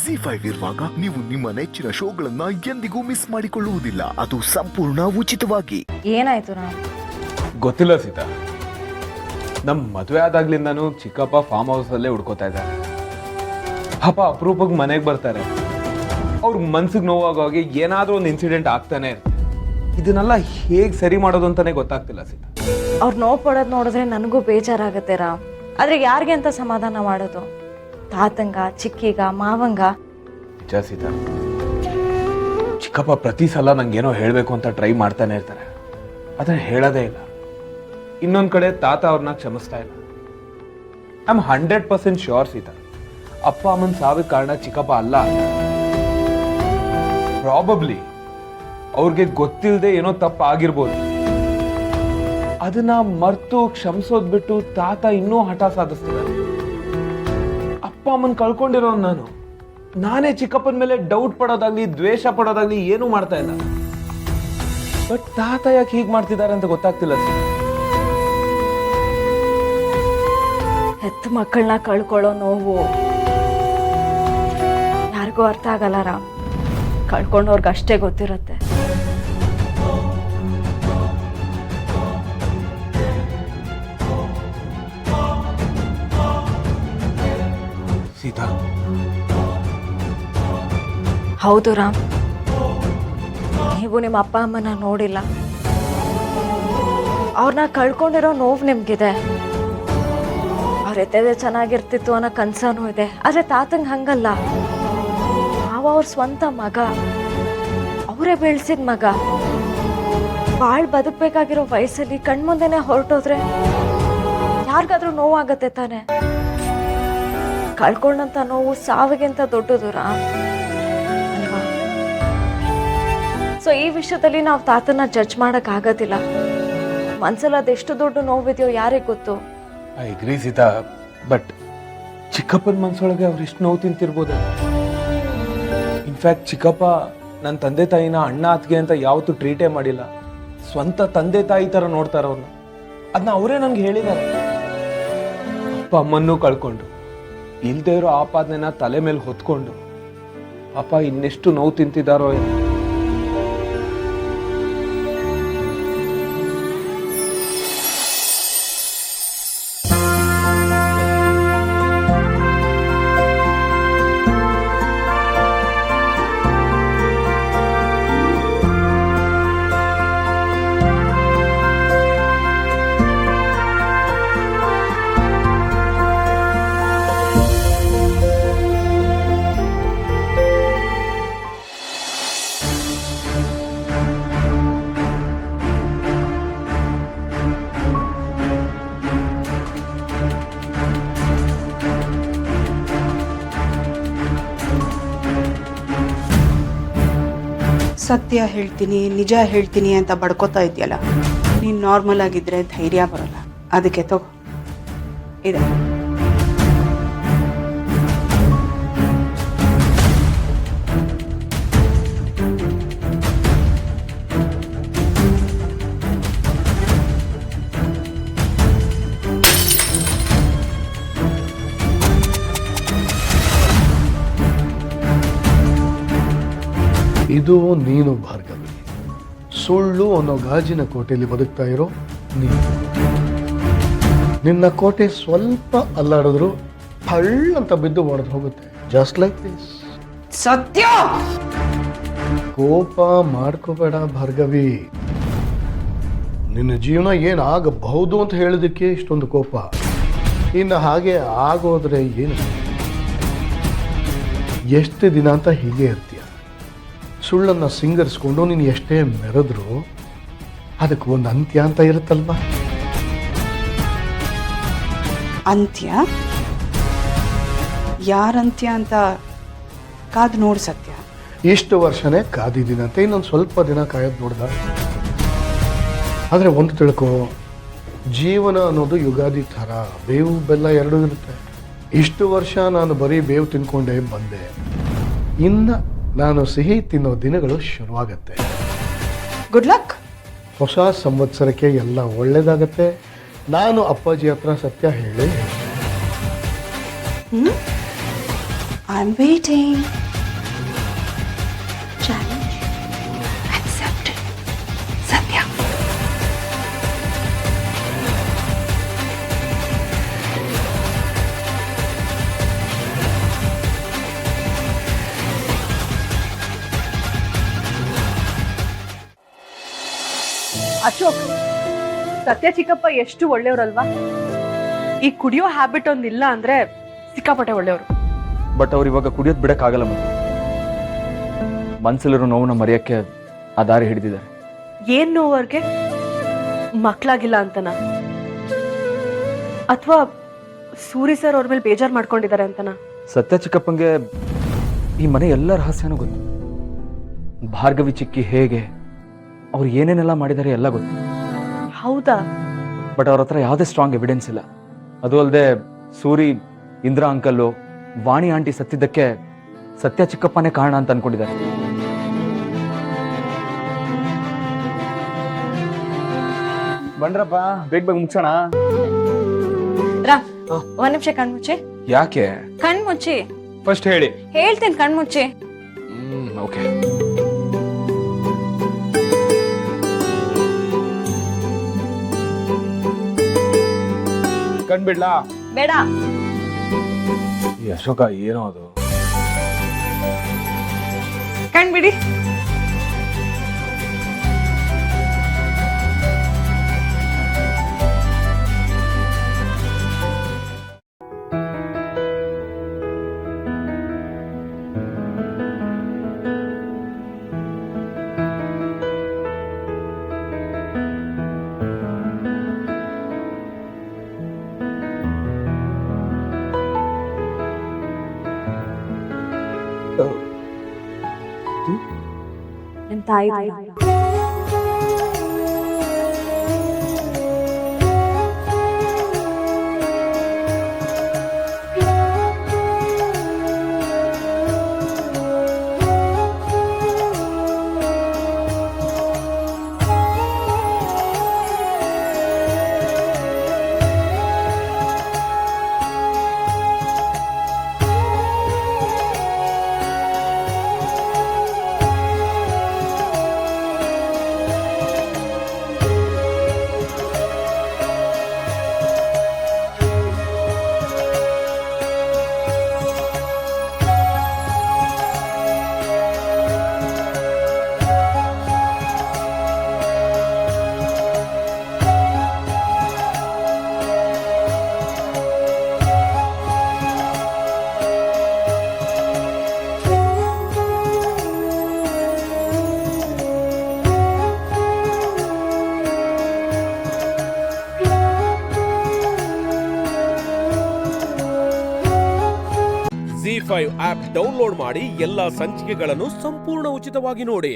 ಜಿ5 ಇರುವಾಗ ನೀವು ನಿಮ್ಮ ನೆಚ್ಚಿನ ಶೋಗಳನ್ನ ಎಂದಿಗೂ ಮಿಸ್ ಮಾಡಿಕೊಳ್ಳುವುದಿಲ್ಲ. ಅದು ಸಂಪೂರ್ಣ ಉಚಿತವಾಗಿ. ಏನಾಯ್ತು ನಾ ಗೊತ್ತಿಲ್ಲ ಸೀತಾ. ನಮ್ಮ ಮದುವೆ ಆದಾಗ್ಲಿಂದಾನು ಚಿಕ್ಕಪ್ಪ ಫಾರ್ಮ್ ಹೌಸ್ ಅಲ್ಲೇ ಹುಡ್ಕೋತಾ ಇದ್ದಾರೆ. ಪಾಪ ಅಪರೂಪಕ್ಕೆ ಮನೆಗೆ ಬರ್ತಾರೆ. ಅವ್ರ ಮನ್ಸಿಗೆ ನೋವಾಗೋಗಿ ಏನಾದ್ರೂ ಒಂದು ಇನ್ಸಿಡೆಂಟ್ ಆಗ್ತಾನೆ ಇರುತ್ತೆ. ಇದನ್ನೆಲ್ಲ ಹೇಗೆ ಸರಿ ಮಾಡೋದು ಅಂತಾನೆ ಗೊತ್ತಾಗ್ತಿಲ್ಲ ಸೀತಾ. ಅವ್ರು ನೋವು ಪಡೋದು ನೋಡಿದ್ರೆ ನನಗೂ ಬೇಜಾರಾಗತ್ತೆ ರಾಮ್. ಆದ್ರೆ ಯಾರಿಗೆ ಅಂತ ಸಮಾಧಾನ ಮಾಡೋದು? ತಾತಂಗ, ಚಿಕ್ಕಿಗ, ಮಾವಂಗ. ನಿಜ ಸೀತಾ, ಚಿಕ್ಕಪ್ಪ ಪ್ರತಿ ಸಲ ನಂಗೇನೋ ಹೇಳಬೇಕು ಅಂತ ಟ್ರೈ ಮಾಡ್ತಾನೆ ಇರ್ತಾರೆ, ಆದ್ರೆ ಹೇಳೋದೇ ಇಲ್ಲ. ಇನ್ನೊಂದ್ ಕಡೆ ತಾತ ಅವ್ರನ್ನ ಕ್ಷಮಿಸ್ತಾ ಇಲ್ಲ. ಐ ಆಮ್ 100% ಶ್ಯೂರ್ ಸೀತಾ, ಅಪ್ಪ ಅಮ್ಮನ ಸಾವಿಗೆ ಕಾರಣ ಚಿಕ್ಕಪ್ಪ ಅಲ್ಲ. ಪ್ರಾಬಬ್ಲಿ ಅವ್ರಿಗೆ ಗೊತ್ತಿಲ್ಲದೆ ಏನೋ ತಪ್ಪು ಆಗಿರ್ಬೋದು. ಅದನ್ನ ಮರ್ತು ಕ್ಷಮಿಸೋದ್ ಬಿಟ್ಟು ತಾತ ಇನ್ನೂ ಹಠ ಸಾಧಿಸ್ತಿದ್ದಾರೆ. ಅಪ್ಪ ಅಮ್ಮನ್ ಕಳ್ಕೊಂಡಿರೋ ನಾನೇ ಚಿಕ್ಕಪ್ಪನ ಮೇಲೆ ಡೌಟ್ ಪಡೋದಾಗ್ಲಿ ದ್ವೇಷ ಪಡೋದಾಗ್ಲಿ ಏನೂ ಮಾಡ್ತಾ ಇಲ್ಲ. ಬಟ್ ತಾತ ಯಾಕೆ ಹೀಗ್ ಮಾಡ್ತಿದ್ದಾರೆ ಅಂತ ಗೊತ್ತಾಗ್ತಿಲ್ಲ ಸರ್. ಹೆತ್ತ ಮಕ್ಕಳನ್ನ ಕಳ್ಕೊಳ್ಳೋ ನೋವು ಯಾರಿಗೂ ಅರ್ಥ ಆಗಲ್ಲ ರಾಮ್. ಕಳ್ಕೊಂಡವ್ರಿಗೆ ಅಷ್ಟೇ ಗೊತ್ತಿರುತ್ತೆ. ಸೀತಾ, ಹೌದು ರಾಮ್, ನೀವು ನಿಮ್ಮ ಅಪ್ಪ ಅಮ್ಮನ ನೋಡಿಲ್ಲ. ಅವ್ರನ್ನ ಕಳ್ಕೊಂಡಿರೋ ನೋವು ನಿಮ್ಗಿದೆ. ಅವ್ರ ಎತ್ತೇದೆ ಚೆನ್ನಾಗಿರ್ತಿತ್ತು ಅನ್ನೋ ಕನ್ಸನೂ ಇದೆ. ಆದ್ರೆ ತಾತಂಗ್ ಹಂಗಲ್ಲ. ನಾವು ಅವ್ರ ಸ್ವಂತ ಮಗ, ಅವರೇ ಬೆಳೆಸಿದ ಮಗ. ಬಾಳ್ ಬದುಕ್ಬೇಕಾಗಿರೋ ವಯಸ್ಸಲ್ಲಿ ಕಣ್ಮುಂದೆನೆ ಹೊರಟೋದ್ರೆ ಯಾರಿಗಾದ್ರೂ ನೋವಾಗತ್ತೆ ತಾನೆ. ಕಳ್ಕೊಂಡಂತ ನೋವು ಸಾವಿಗಿಂತ ದೊಡ್ಡದು ರಾಮ್ ಅಲ್ವಾ? ಸೊ ಈ ವಿಷಯದಲ್ಲಿ ನಾವು ತಾತನ ಜಡ್ಜ್ ಮಾಡಕ್ ಆಗೋದಿಲ್ಲ. ಮನ್ಸಲ್ಲಿ ಅದೆಷ್ಟು ದೊಡ್ಡ ನೋವಿದೆಯೋ ಯಾರಿಗೆ ಗೊತ್ತು. ಐ ಅಗ್ರಿ ಸೀತಾ, ಬಟ್ ಚಿಕ್ಕಪ್ಪನ ಮನ್ಸೊಳಗೆ ಅವ್ರು ಎಷ್ಟು ನೋವು ತಿಂತಿರ್ಬೋದು. ಇನ್ಫ್ಯಾಕ್ಟ್ ಚಿಕ್ಕಪ್ಪ ನನ್ನ ತಂದೆ ತಾಯಿನ ಅಣ್ಣ ಅತ್ತಿಗೆ ಅಂತ ಯಾವತ್ತೂ ಟ್ರೀಟೇ ಮಾಡಿಲ್ಲ. ಸ್ವಂತ ತಂದೆ ತಾಯಿ ತರ ನೋಡ್ತಾರ ಅವ್ರನ್ನ. ಅದನ್ನ ಅವರೇ ನನ್ಗೆ ಹೇಳಿದ್ದಾರೆ. ಅಪ್ಪ ಅಮ್ಮನ್ನೂ ಕಳ್ಕೊಂಡು ಇಲ್ದೇ ಇರೋ ಆಪಾದನೆನ ತಲೆ ಮೇಲೆ ಹೊತ್ಕೊಂಡು ಪಾಪ ಇನ್ನೆಷ್ಟು ನೋವು ತಿಂತಿದ್ದಾರೋ ಏನೋ. ಸತ್ಯ ಹೇಳ್ತೀನಿ, ನಿಜ ಹೇಳ್ತೀನಿ ಅಂತ ಬಡ್ಕೋತಾ ಇದೆಯಲ್ಲ, ನೀನು ನಾರ್ಮಲ್ ಆಗಿದ್ರೆ ಧೈರ್ಯ ಬರಲ್ಲ. ಅದಕ್ಕೆ ತಗೋ ಇದೆ. ಇದು ನೀನು ಭಾರ್ಗವಿ. ಸುಳ್ಳು ಅನ್ನೋ ಗಾಜಿನ ಕೋಟೆಯಲ್ಲಿ ಬದುಕ್ತಾ ಇರೋ ನೀನು. ನಿನ್ನ ಕೋಟೆ ಸ್ವಲ್ಪ ಅಲ್ಲಾಡಿದ್ರು ಅಂತ ಬಿದ್ದು ಒಡೆದು ಹೋಗುತ್ತೆ. Just like this. ಸತ್ಯ. ಕೋಪ ಮಾಡ್ಕೋಬೇಡ ಭಾರ್ಗವಿ. ನಿನ್ನ ಜೀವನ ಏನಾಗಬಹುದು ಅಂತ ಹೇಳೋದಕ್ಕೆ ಇಷ್ಟೊಂದು ಕೋಪ. ಇನ್ನು ಹಾಗೆ ಆಗೋದ್ರೆ ಏನು? ಎಷ್ಟು ದಿನ ಅಂತ ಹೀಗೆ ಇರ್ತೀಯ? ಸುಳ್ಳನ್ನು ಸಿಂಗರಿಸ್ಕೊಂಡು ನೀನು ಎಷ್ಟೇ ಮೆರೆದ್ರು ಅದಕ್ಕೆ ಒಂದು ಅಂತ್ಯ ಅಂತ ಇರುತ್ತಲ್ವಾ? ಅಂತ್ಯ? ಯಾರಂತ್ಯ ಅಂತ ಕಾದು ನೋಡು ಸತ್ಯ. ಇಷ್ಟು ವರ್ಷನೇ ಕಾದಿದ್ದೀನಂತೆ, ಇನ್ನೊಂದು ಸ್ವಲ್ಪ ದಿನ ಕಾಯೋದು ನೋಡ್ದ. ಆದರೆ ಒಂದು ತಿಳ್ಕೊ, ಜೀವನ ಅನ್ನೋದು ಯುಗಾದಿ ಥರ. ಬೇವು ಬೆಲ್ಲ ಎರಡೂ ಇರುತ್ತೆ. ಇಷ್ಟು ವರ್ಷ ನಾನು ಬರೀ ಬೇವು ತಿನ್ಕೊಂಡೇ ಬಂದೆ. ಇನ್ನು ನಾನು ಸಿಹಿ ತಿನ್ನೋ ದಿನಗಳು ಶುರುವಾಗತ್ತೆ. Good luck. ಹೊಸ ಸಂವತ್ಸರಕ್ಕೆ ಎಲ್ಲ ಒಳ್ಳೇದಾಗತ್ತೆ. ನಾನು ಅಪ್ಪಾಜಿ ಹತ್ರ ಸತ್ಯ ಹೇಳಿ I am waiting. Challenge accepted. ಸತ್ಯ. ಅಶೋಕ್, ಸತ್ಯ ಚಿಕ್ಕಪ್ಪ ಎಷ್ಟು ಒಳ್ಳೆಯವ್ರಲ್ವಾ? ಈ ಕುಡಿಯೋ ಹ್ಯಾಬಿಟ್ ಒಂದಿಲ್ಲ ಅಂದ್ರೆ ಸಿಕ್ಕಾಪಟ್ಟೆ ಒಳ್ಳೆಯವರು. ಬಟ್ ಅವ್ರು ಇವಾಗ ಕುಡಿಯೋದು ಬಿಡಕ್ಕಾಗಲ್ಲ. ಮನ್ಸಲ್ಲಿರೋ ನೋವನ್ನ ಮರೆಯಕ್ಕೆ ಆ ದಾರಿ ಹಿಡಿದಿದ್ದಾರೆ. ಏನ್ ನೋವು ಅವ್ರಿಗೆ? ಮಕ್ಳಾಗಿಲ್ಲ ಅಂತನಾ? ಅಥವಾ ಸೂರಿ ಸರ್ ಅವ್ರ ಮೇಲೆ ಬೇಜಾರ್ ಮಾಡ್ಕೊಂಡಿದ್ದಾರೆ ಅಂತನಾ? ಸತ್ಯ ಚಿಕ್ಕಪ್ಪಂಗೆ ಈ ಮನೆ ಎಲ್ಲ ರಹಸ್ಯನೂ ಗೊತ್ತು. ಭಾರ್ಗವಿ ಚಿಕ್ಕಿ ಹೇಗೆ, ಅವ್ರು ಏನೇನೆಲ್ಲ ಮಾಡಿದ್ದಾರೆ ಎಲ್ಲ ಗೊತ್ತು. ಹೌದಾ? ಬಟ್ ಅವ್ರ ಹತ್ರ ಯಾವುದೇ ಸ್ಟ್ರಾಂಗ್ ಎವಿಡೆನ್ಸ್ ಇಲ್ಲ. ಅದು ಅಲ್ಲದೆ ಸೂರಿ, ಇಂದ್ರಾ ಅಂಕಲ್ಲು, ವಾಣಿ ಆಂಟಿ ಸತ್ತಿದ್ದಕ್ಕೆ ಸತ್ಯ ಚಿಕ್ಕಪ್ಪನೇ ಕಾರಣ ಅಂತ ಅನ್ಕೊಂಡಿದ್ದಾರೆ. ಬಂದ್ರಪ್ಪ, ಬೇಗ ಬೇಗ ಮುಗ್ಸೋಣ. ರಾಮ್, ಒಂದ್ ನಿಮಿಷ ಕಣ್ಮುಚ್ಚಿ. ಯಾಕೆ? ಕಣ್ಮುಚ್ಚಿ. ಫಸ್ಟ್ ಹೇಳಿ. ಹೇಳ್ತೀನಿ, ಕಣ್ಮುಚ್ಚಿ. ಓಕೆ. ಕಣ್ಬಿಡ್ಲಾ? ಬೇಡ. ಈ ಅಶೋಕ ಏನೋ ಅದು. ಕಣ್ಬಿಡಿ. ನಿಮ್ ತಾಯಿ. ZEE5 ಆಪ್ ಡೌನ್ಲೋಡ್ ಮಾಡಿ ಎಲ್ಲಾ ಸಂಚಿಕೆಗಳನ್ನು ಸಂಪೂರ್ಣ ಉಚಿತವಾಗಿ ನೋಡಿ.